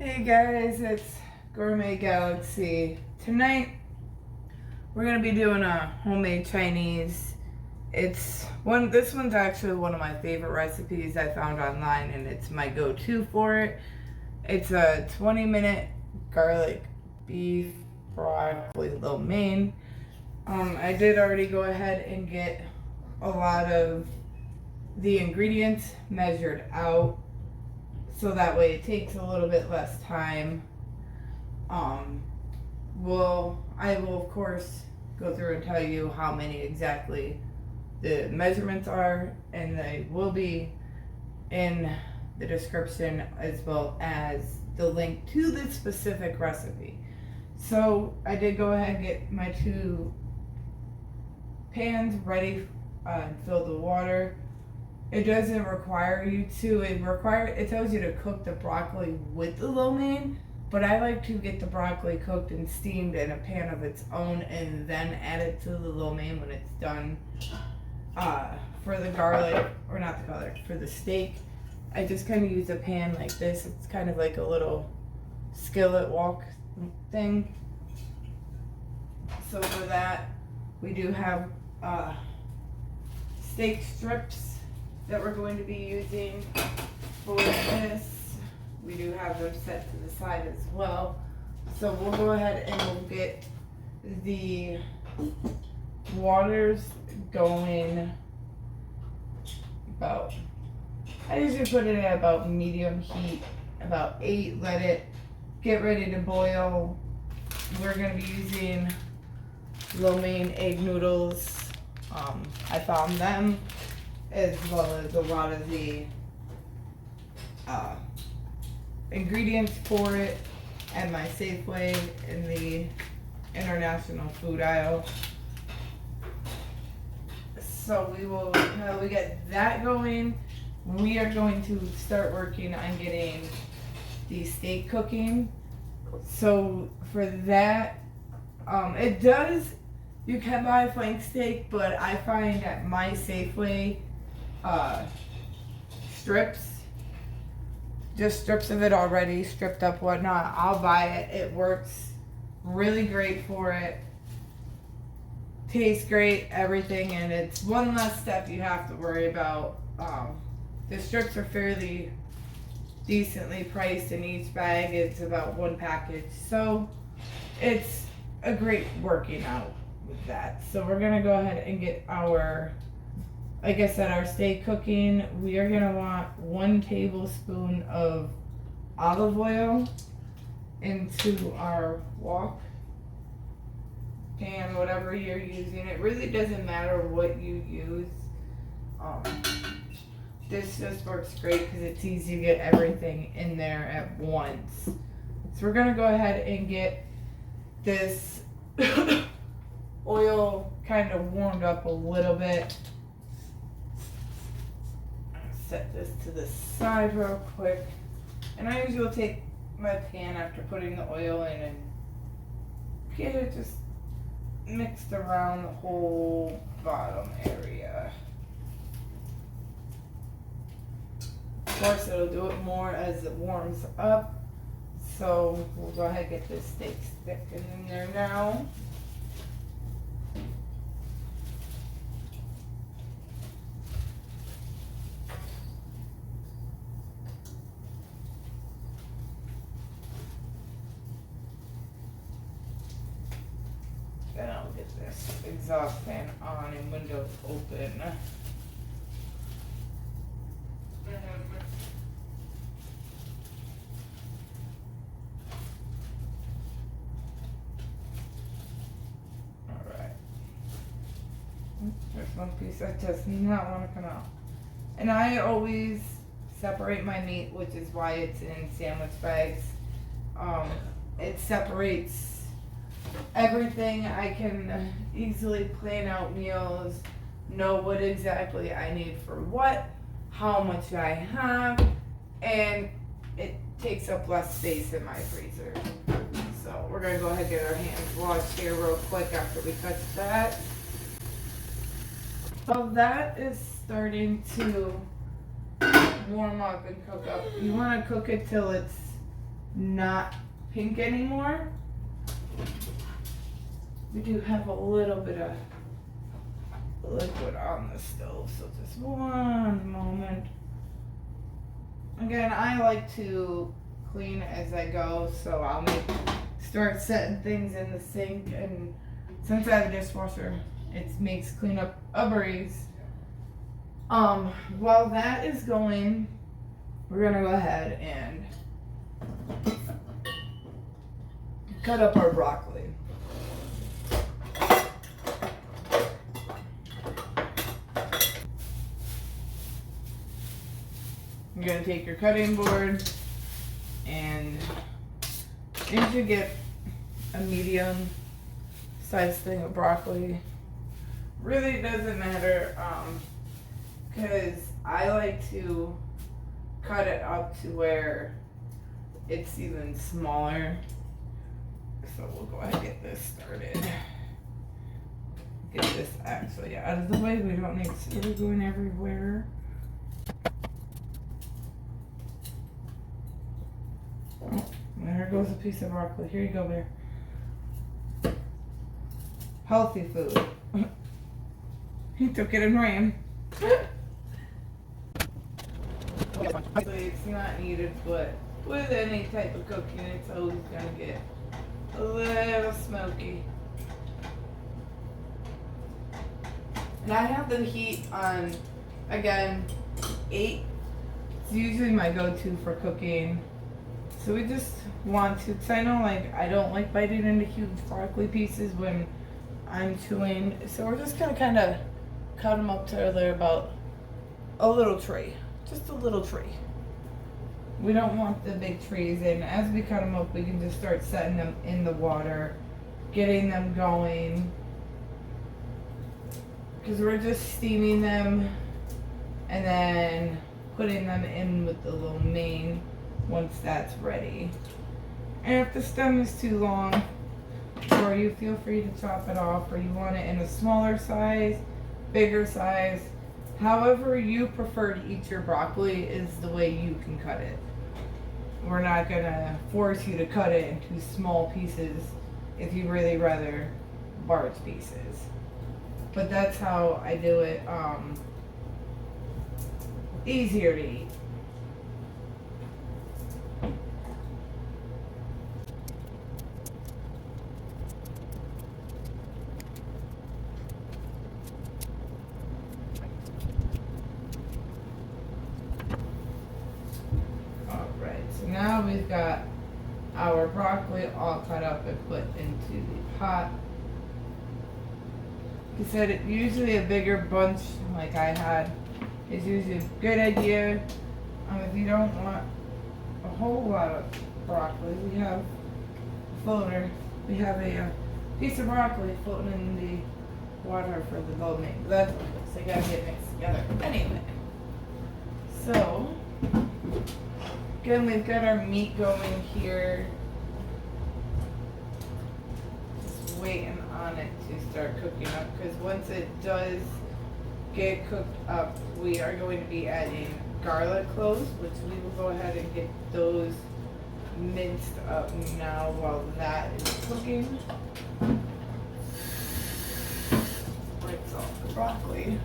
Hey guys, it's Gourmet Galaxy. Tonight we're gonna be doing a homemade Chinese. This one's actually one of my favorite recipes I found online, and it's my go-to for it. It's a 20-minute garlic beef broccoli lo mein. I did already go ahead and get a lot of the ingredients measured out, so that way it takes a little bit less time. I will of course go through and tell you how many exactly the measurements are, and they will be in the description as well as the link to the specific recipe. So I did go ahead and get my 2 pans ready and filled with water. It doesn't require you to. It tells you to cook the broccoli with the lo mein, but I like to get the broccoli cooked and steamed in a pan of its own and then add it to the lo mein when it's done. For the garlic, or not the garlic, for the steak, I just kind of use a pan like this. It's kind of like a little skillet wok thing. So for that, we do have steak strips that we're going to be using for this. We do have them set to the side as well. So we'll go ahead and we'll get the waters going I usually put it at about medium heat, about 8, let it get ready to boil. We're going to be using lo mein egg noodles. I found them as well as a lot of the ingredients for it at my Safeway in the international food aisle. So we get that going. We are going to start working on getting the steak cooking. So for that, you can buy flank steak, but I find at my Safeway strips of it already, stripped up, whatnot. I'll buy it. It works really great for it. Tastes great, everything, and it's one less step you have to worry about. The strips are fairly decently priced in each bag. It's about 1 package, so it's a great working out with that. So we're gonna go ahead and get our, like I said, our steak cooking. We are gonna want 1 tablespoon of olive oil into our wok pan, whatever you're using. It really doesn't matter what you use. This just works great because it's easy to get everything in there at once. So we're gonna go ahead and get this oil kind of warmed up a little bit. Set this to the side real quick, and I usually will take my pan after putting the oil in and get it just mixed around the whole bottom area. Of course, it'll do it more as it warms up. So we'll go ahead and get this steak sticking in there now. Then I'll get this exhaust fan on and windows open. Alright. There's one piece that does not want to come out. And I always separate my meat, which is why it's in sandwich bags. It separates everything. I can easily plan out meals, know what exactly I need for what, how much I have, and it takes up less space in my freezer. So we're gonna go ahead and get our hands washed here real quick after we touch that. Well, that is starting to warm up and cook up. You want to cook it till it's not pink anymore. We do have a little bit of liquid on the stove, so just one moment. Again, I like to clean as I go, so I'll start setting things in the sink, and since I have a dishwasher, it makes cleanup a breeze. While that is going, we're gonna go ahead and cut up our broccoli. You're gonna take your cutting board, and you should get a medium sized thing of broccoli. Really doesn't matter, because I like to cut it up to where it's even smaller. So we'll go ahead and get this started. Get this actually out of the way. We don't need celery going everywhere. Oh, there goes a piece of broccoli. Here you go, Bear. Healthy food. He took it and ran. It's not needed, but with any type of cooking, it's always gonna get a little smoky. And I have the heat on, again, 8. It's usually my go-to for cooking. So we just want to, because I know like I don't like biting into huge broccoli pieces when I'm chewing. So we're just gonna kind of cut them up to they're about a little tray. Just a little tray. We don't want the big trees, and as we cut them up, we can just start setting them in the water, getting them going. Because we're just steaming them and then putting them in with the lo mein once that's ready. And if the stem is too long, or you feel free to chop it off, or you want it in a smaller size, bigger size, however you prefer to eat your broccoli is the way you can cut it. We're not gonna force you to cut it into small pieces if you really rather large pieces. But that's how I do it, easier to eat. Now we've got our broccoli all cut up and put into the pot. He said it usually a bigger bunch like I had is usually a good idea. If you don't want a whole lot of broccoli, we have a floater. We have a piece of broccoli floating in the water for the lo mein. That's what it is. They gotta get mixed together. Anyway, so again, we've got our meat going here. Just waiting on it to start cooking up, because once it does get cooked up, we are going to be adding garlic cloves, which we will go ahead and get those minced up now while that is cooking. Rinse off the broccoli.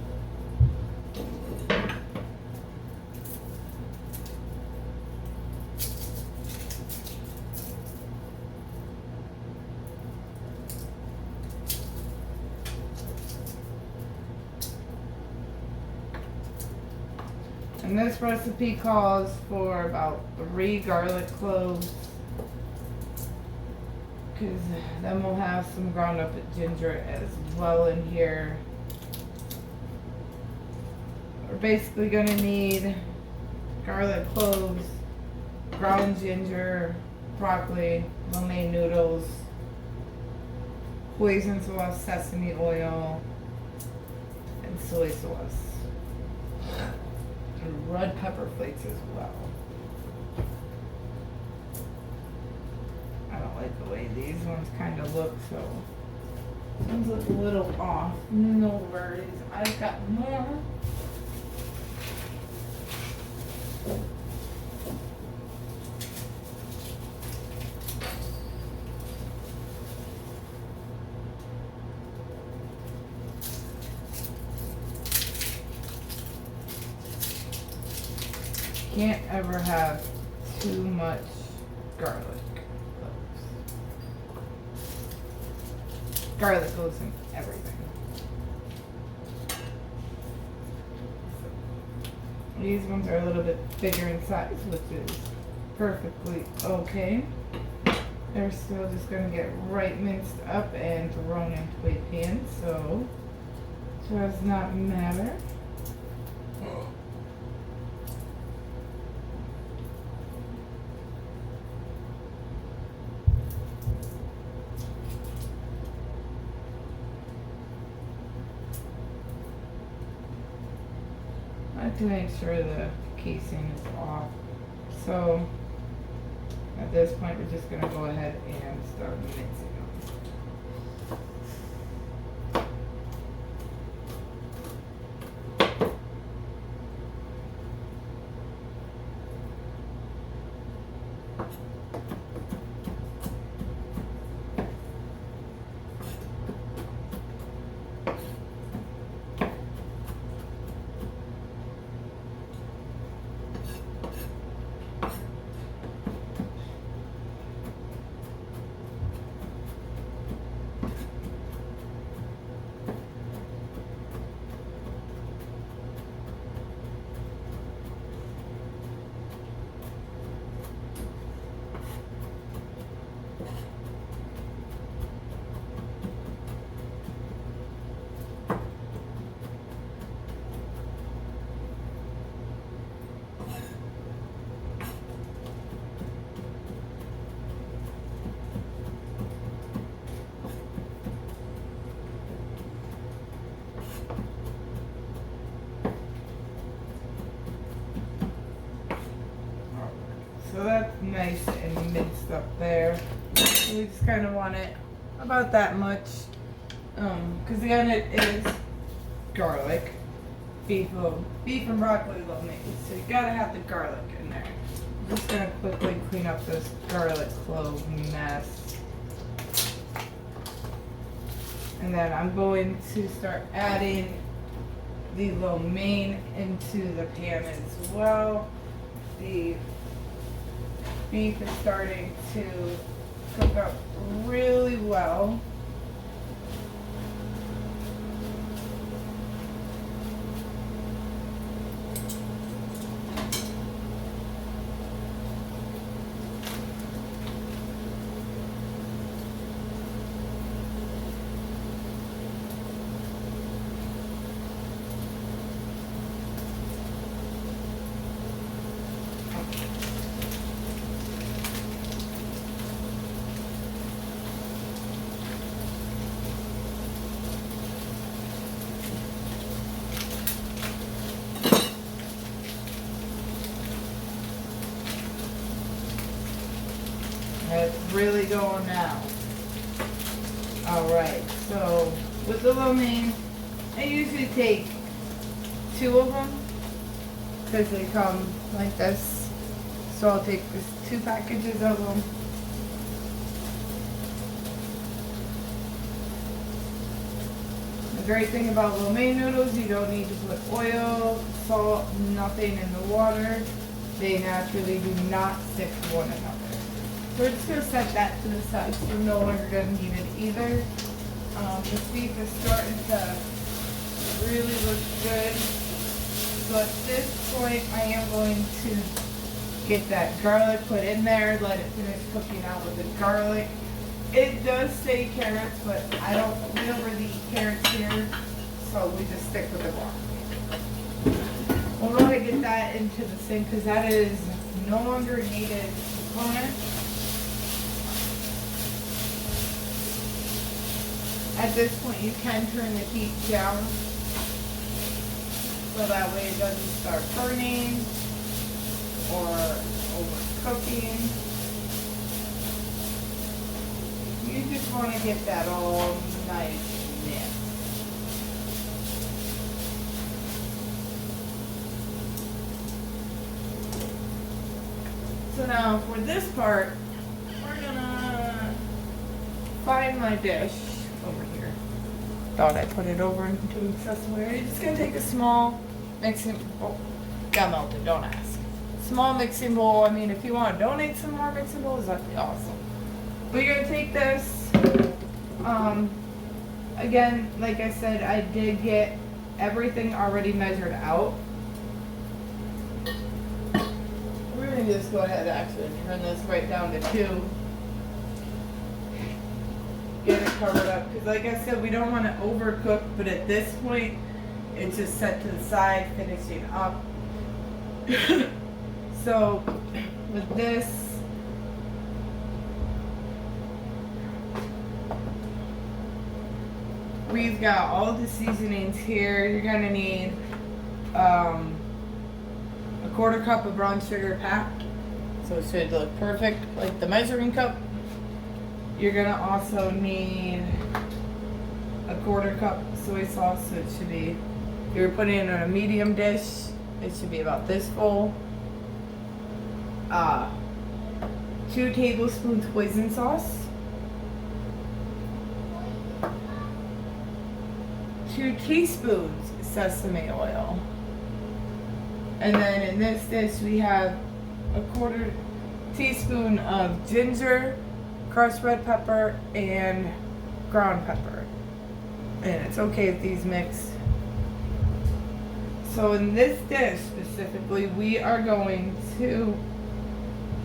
And this recipe calls for about 3 garlic cloves, because then we'll have some ground up ginger as well in here. We're basically going to need garlic cloves, ground ginger, broccoli, lo mein noodles, hoisin sauce, sesame oil, and soy sauce. And red pepper flakes as well. I don't like the way these ones kind of look, so these look a little off. No worries, I've got more. can't ever have too much garlic. Garlic goes in everything. These ones are a little bit bigger in size, which is perfectly okay. They're still just going to get right minced up and thrown into a pan, so it does not matter. I have to make sure the casing is off. So at this point, we're just going to go ahead and start mixing them. So that's nice and minced up there. So we just kind of want it about that much, because again it is garlic, beef and broccoli lo mein. So you gotta have the garlic in there. I'm just gonna quickly clean up this garlic clove mess, and then I'm going to start adding the lo mein into the pan as well. The beef is starting to cook up really well. It's really going now. Alright, so with the lo mein, I usually take 2 of them because they come like this. So I'll take this 2 packages of them. The great thing about lo mein noodles, you don't need to put oil, salt, nothing in the water. They naturally do not stick to one another. So we're just going to set that to the side so we're no longer going to need it either. The beef is starting to really look good. So at this point I am going to get that garlic put in there, let it finish cooking out with the garlic. It does say carrots, but we don't really eat carrots here, so we just stick with the broccoli. We'll go ahead and get that into the sink because that is no longer a needed component. At this point, you can turn the heat down so that way it doesn't start burning or overcooking. You just want to get that all nice and mixed. So now for this part, we're gonna find my dish. Over here. Thought I put it over into sesame. You're just gonna take a small mixing bowl. Got melted, don't ask. small mixing bowl. I mean, if you want to donate some more mixing bowls, that'd be awesome. But you're gonna take this. Again, like I said, I did get everything already measured out. We're gonna just go ahead actually and turn this right down to 2. Get it covered up, because like I said, we don't want to overcook, but at this point, it's just set to the side, finishing up. So, with this, we've got all the seasonings here. You're gonna need a 1/4 cup of brown sugar packed, so it should look perfect like the measuring cup. You're gonna also need a 1/4 cup soy sauce, so it should be, if you're putting it in a medium dish, it should be about this full. 2 tablespoons hoisin sauce, 2 teaspoons sesame oil, and then in this dish we have a 1/4 teaspoon of ginger, crushed red pepper, and ground pepper. And it's okay if these mix. So in this dish specifically, we are going to,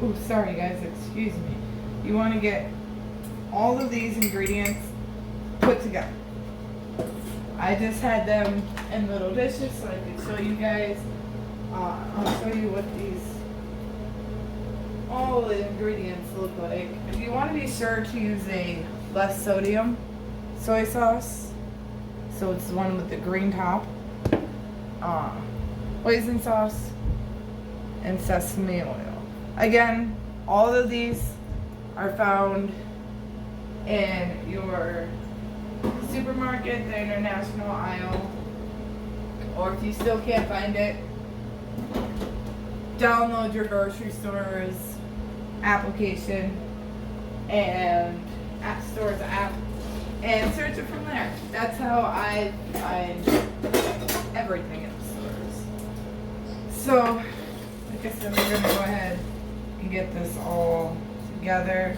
oh sorry guys, excuse me. You want to get all of these ingredients put together. I just had them in little dishes so I could show you guys. I'll show you what all the ingredients look like. You want to be sure to use a less sodium soy sauce, so it's the one with the green top, hoisin sauce, and sesame oil. Again, all of these are found in your supermarket, the international aisle, or if you still can't find it, download your grocery store's application and app store's app and search it from there. That's how I find everything in the stores. So, like I said, we're gonna go ahead and get this all together.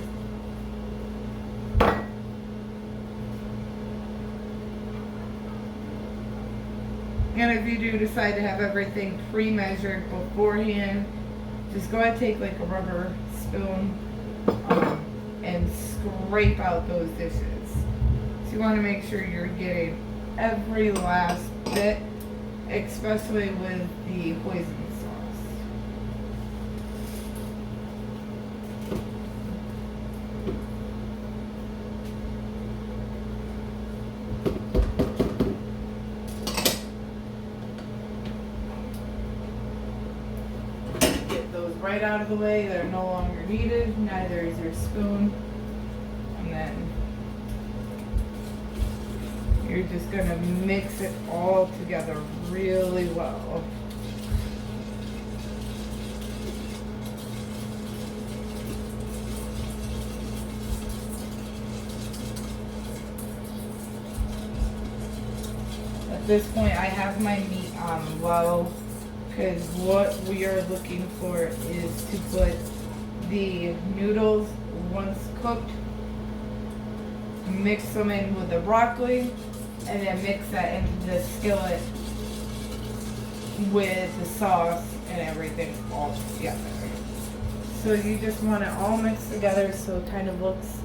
And if you do decide to have everything pre-measured beforehand, just go ahead and take like a rubber spoon and scrape out those dishes. So you want to make sure you're getting every last bit, especially with the hoisin sauce. Right out of the way, they're no longer needed, neither is your spoon. And then you're just gonna mix it all together really well. At this point, I have my meat on low, because what we are looking for is to put the noodles, once cooked, mix them in with the broccoli, and then mix that into the skillet with the sauce and everything all together. So you just want it all mixed together so it kind of looks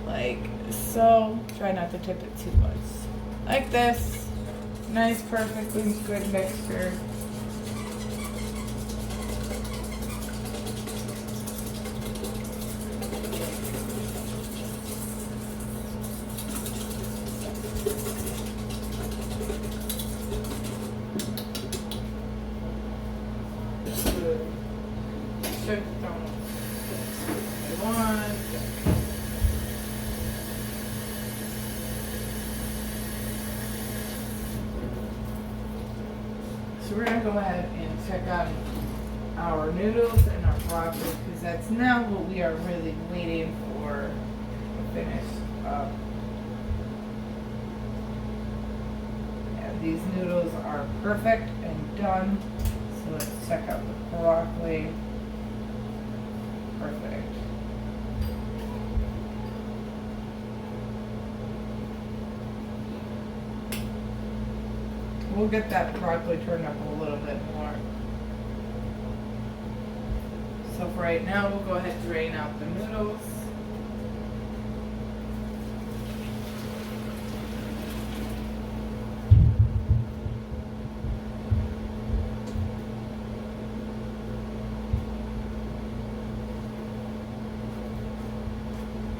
like so. Try not to tip it too much. Like this. Nice, perfectly good mixture. So we're going to go ahead and check out our noodles and our broccoli, because that's now what we are really waiting for to finish up. Yeah, these noodles are perfect and done. So let's check out the broccoli. Perfect. We'll get that broccoli turned up a little bit more. So for right now, we'll go ahead and drain out the noodles.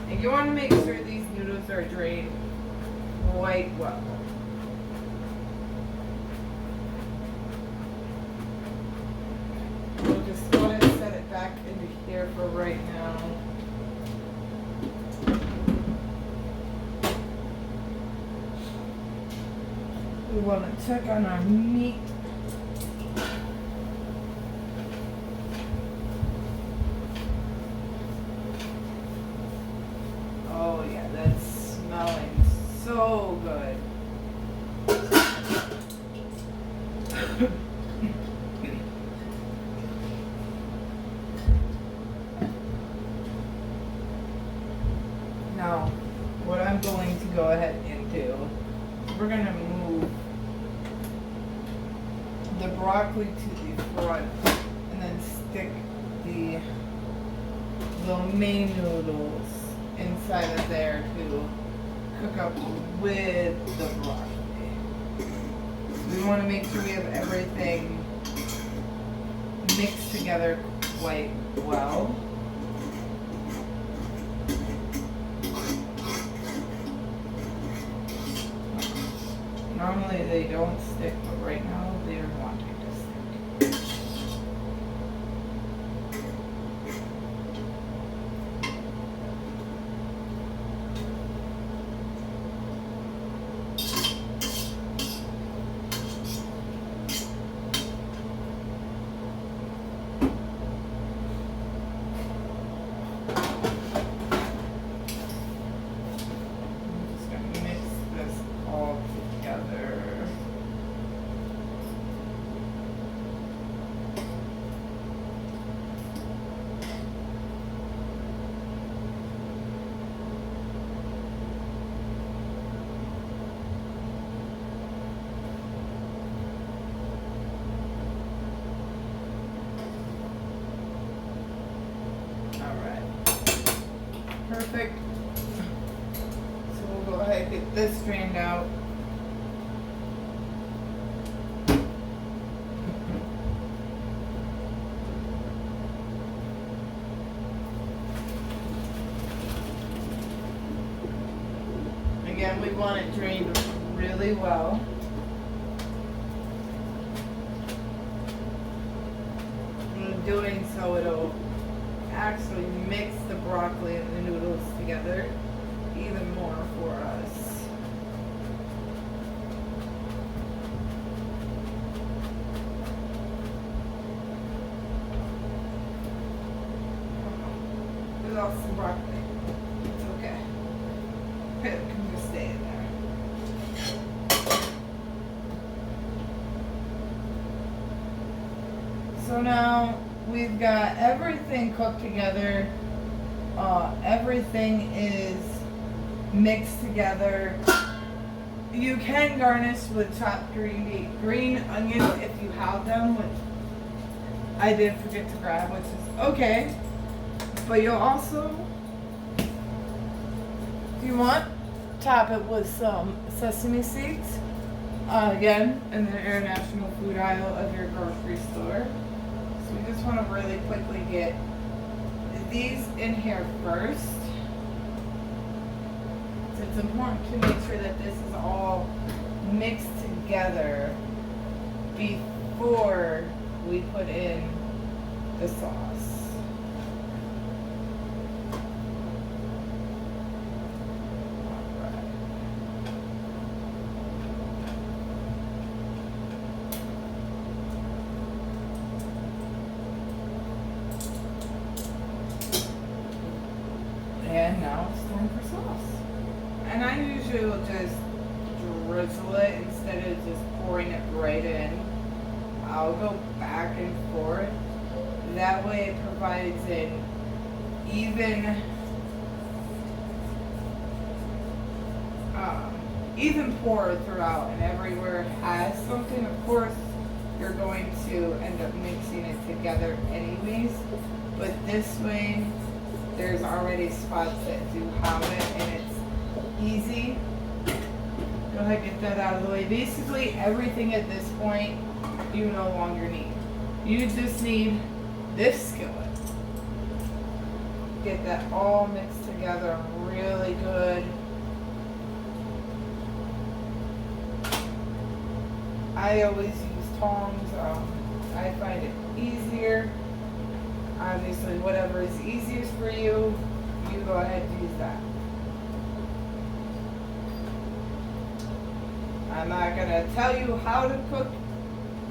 And you want to make sure these noodles are drained quite well. We'll just go ahead and set it back into here for right now. We want to check on our meat. Oh yeah, that's smelling so good. Now, what I'm going to go ahead and do, we're going to move the broccoli to the front and then stick the main noodles inside of there to cook up with the broccoli. So we want to make sure we have everything mixed together quite well. Normally they don't stick, but right now they're wanting to stick. Perfect. So we'll go ahead and get this strained out. Again, we want it drained really well. In doing so, it'll actually mix the broccoli and the noodles together even more for us. There's also some broccoli. It's okay. It can just stay in there. So now we've got everything cooked together. Everything is mixed together. You can garnish with chopped green onions if you have them, which I did forget to grab, which is okay. But you'll also, if you want, top it with some sesame seeds. Again, in the international food aisle of your grocery store. So we just want to really quickly get these in here first. So it's important to make sure that this is all mixed together before we put in the sauce. And now it's time for sauce. And I usually will just drizzle it instead of just pouring it right in. I'll go back and forth. That way it provides an even pour throughout, and everywhere it has something. Of course, you're going to end up mixing it together anyways, but this way there's already spots that do have it, and it's easy. Go ahead and get that out of the way. Basically everything at this point you no longer need. You just need this skillet. Get that all mixed together really good. I always use tongs. I find it easier. Obviously, whatever is easiest for you, you go ahead and use that. I'm not going to tell you how to cook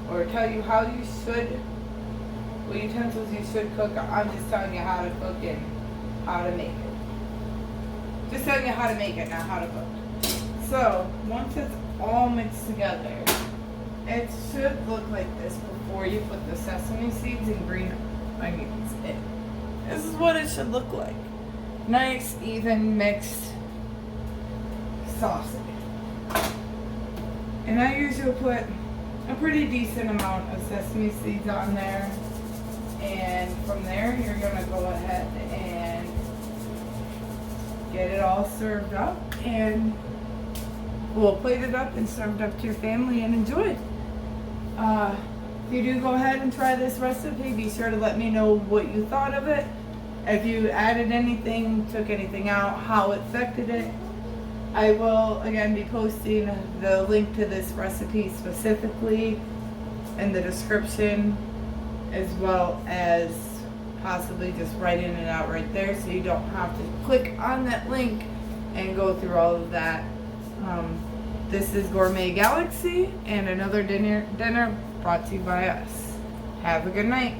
or tell you how you should, what utensils you should cook. I'm just telling you how to cook and how to make it. Just telling you how to make it, not how to cook. So, once it's all mixed together, it should look like this before you put the sesame seeds and green onions in. This is what it should look like. Nice, even, mixed sausage. And I usually put a pretty decent amount of sesame seeds on there. And from there, you're going to go ahead and get it all served up. And we'll plate it up and serve it up to your family and enjoy it. If you do go ahead and try this recipe, be sure to let me know what you thought of it. If you added anything, took anything out, how it affected it. I will again be posting the link to this recipe specifically in the description, as well as possibly just writing it out right there so you don't have to click on that link and go through all of that. This is Gourmet Galaxy and another dinner brought to you by us. Have a good night.